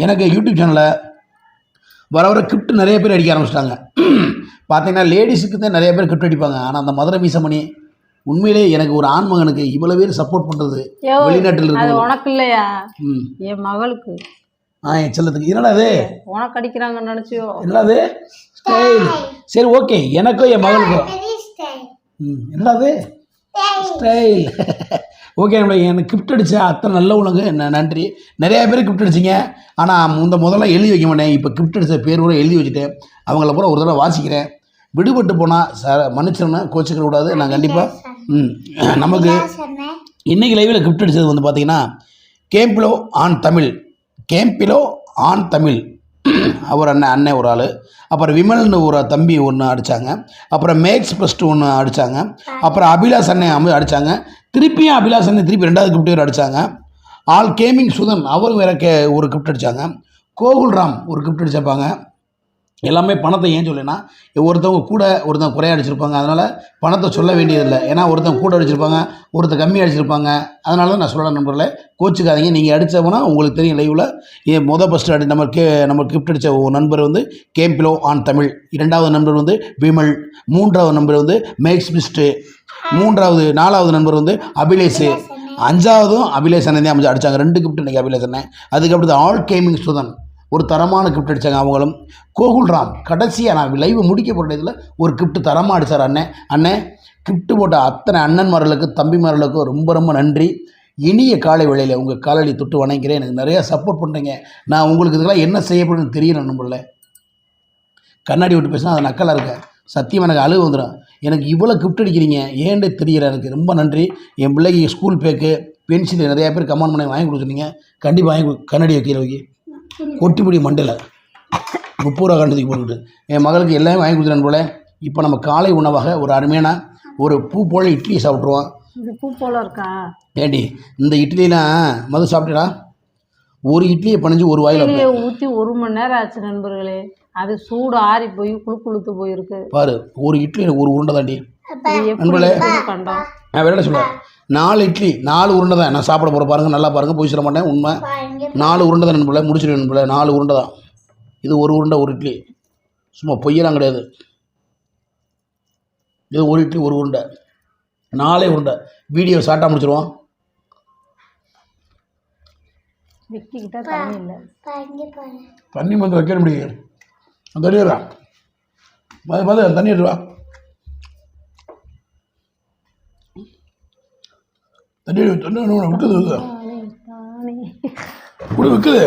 எனக்கு யூடியூப் சேனலில் வர கிஃப்ட் நிறைய பேர் அடிக்க ஆரம்பிச்சிட்டாங்க. பார்த்தீங்கன்னா லேடிஸுக்கு தான் நிறைய பேர் கிஃப்ட் அடிப்பாங்க. ஆனால் அந்த மதுரை மீசமணி உண்மையிலே எனக்கு ஒரு ஆண் மகனுக்கு இவ்வளோ பேர் சப்போர்ட் பண்ணுறது வெளிநாட்டில் இருக்கு. உனக்கு இல்லையா? என் மகளுக்கு, என் செல்லத்துக்கு. என்னடா அது உனக்கு அடிக்கிறாங்கன்னு நினச்சியோ? என்னது ஸ்டைல்? சரி ஓகே, எனக்கும் என் மகளுக்கும். என்னது ஸ்டைல்? ஓகே, எனக்கு கிஃப்ட் அடித்த அத்தனை நல்ல உலகு நன்றி. நிறையா பேர் கிஃப்ட் அடிச்சிங்க. ஆனால் முதல்ல எழுதி வைக்க மாட்டேன். இப்போ கிஃப்ட் அடித்த பேர் கூட எழுதி வச்சுட்டேன். அவங்கள பூரா ஒரு தடவை வாசிக்கிறேன். விடுபட்டு போனால் சார் மன்னிச்சிடணும், கோச்சிக்க கூடாது. நான் கண்டிப்பாக நமக்கு இன்றைக்கி லைவில் கிஃப்ட் அடித்தது வந்து பார்த்திங்கன்னா கேம்பிலோ ஆன் தமிழ் அவர் அண்ணன் ஒரு ஆள், அப்புறம் விமல்னு ஒரு தம்பி ஒன்று அடித்தாங்க, அப்புறம் மேக்ஸ் ஃபஸ்ட்டு ஒன்று அடித்தாங்க, அப்புறம் அபிலாஷ் அண்ணன் அடித்தாங்க, திருப்பியும் அபிலாஷ் அண்ணன் திருப்பி 2வது கிஃப்ட் வேறு அடித்தாங்க. ஆல் கேமிங் சுதன் அவரும் வேறு ஒரு கிஃப்ட் அடித்தாங்க. கோகுல்ராம் ஒரு கிஃப்ட் அடிச்சிருப்பாங்க. எல்லாமே பணத்தை ஏன் சொல்லேன்னா, ஒருத்தவங்க கூட ஒருத்தவங்க குறைய அடிச்சிருப்பாங்க. அதனால் பணத்தை சொல்ல வேண்டியதில்லை. ஏன்னா ஒருத்தவங்க கூட அடிச்சிருப்பாங்க, ஒருத்தர் கம்மியாக அடிச்சிருப்பாங்க. அதனால தான் நான் சொல்ல நண்பர்களே, கோச்சிக்காதீங்க. நீங்கள் அடித்தவனா உங்களுக்கு தெரியும். லைவில் ஃபஸ்ட்டு நம்ம கிஃப்ட் அடித்த நண்பர் வந்து கேம்பிலோ ஆன் தமிழ், 2வது நண்பர் வந்து விமல், 3வது நண்பர் வந்து மேக்ஸ் பிஸ்ட்டு, 4வது நண்பர் வந்து அபிலேஷு, 5வதும் அபிலேஷ் அண்ணன் தான் அடித்தாங்க. 2 கிஃப்ட் இன்றைக்கி அபிலேஷ் அண்ணன். அதுக்கப்புறம் ஆல் கேமிங் சுதன் ஒரு தரமான கிஃப்ட் அடித்தாங்க. அவங்களும் கோகுல்ராம் கடைசியாக நான் லைவ் முடிக்க போட்டதில் ஒரு கிஃப்ட் தரமாக அடித்தார். அண்ணன் கிஃப்ட் போட்ட அத்தனை அண்ணன்மார்களுக்கு தம்பிமார்களுக்கும் ரொம்ப ரொம்ப நன்றி. இனிய காலை வேளையில் உங்கள் காலடி தொட்டு வணங்கிறேன். எனக்கு நிறையா சப்போர்ட் பண்ணுறீங்க. நான் உங்களுக்கு இதெல்லாம் என்ன செய்யப்படுன்னு தெரியல நண்பர்களே. கண்ணாடி விட்டு பேசினா அது நக்கலாக இருக்கேன். சத்தியம் எனக்கு அழுகு வந்துடும். எனக்கு இவ்வளோ கிஃப்ட் அடிக்கிறீங்க ஏன்டே தெரியல. எனக்கு ரொம்ப நன்றி. என் பிள்ளைக்கு ஸ்கூல் பேக்கு பென்சில் நிறையா பேர் கமெண்ட் பண்ணி வாங்கி கொடுத்துருந்தீங்க. கண்டிப்பாக வாங்கி கண்ணாடி வைக்கிற வைக்கி கொட்டிப்பிடி மண்டல 30 ரூபா கண்டதுக்கு போட்டுட்டு என் மகளுக்கு எல்லாமே வாங்கி கொடுத்துறேன் போல. இப்போ நம்ம காலை உணவாக ஒரு அருமையான ஒரு பூ போல் இட்லி சாப்பிட்ருவோம். பூ போல இருக்கா ஏண்டி இந்த இட்லிலாம் மது சாப்பிட்டா? ஒரு இட்லியை பணிஞ்சு ஒரு வாயில் ஊற்றி 1 மணி நேரம் ஆச்சு நண்பர்களே. அது சூடு ஆறி போய் குளுத்து போயிருக்கு பாரு. ஒரு இட்லி ஒரு உருண்டை தாண்டி நண்பர்களே. நான் வேலை சொல்லுவேன், 4 இட்லி 4 உருண்டை தான் நான் சாப்பிட போகிற. பாருங்கள், நல்லா பாருங்கள், போய் சொல்ல மாட்டேன், உண்மை. 4 உருண்டை தான் நண்பர்களே, முடிச்சிடுவேன் நண்பர்களே. 4 உருண்டை தான். இது ஒரு உருண்டை ஒரு இட்லி, சும்மா பொய்யெல்லாம் கிடையாது. இது ஒரு இட்லி ஒரு உருண்டை, 4 உருண்டை. வீடியோ ஷார்ட்டாக முடிச்சிடுவோம். தண்ணி வந்து வைக்க முடியும். தண்ணீரா தண்ணி எடுவா. தண்ணி விட்டுது விற்குது.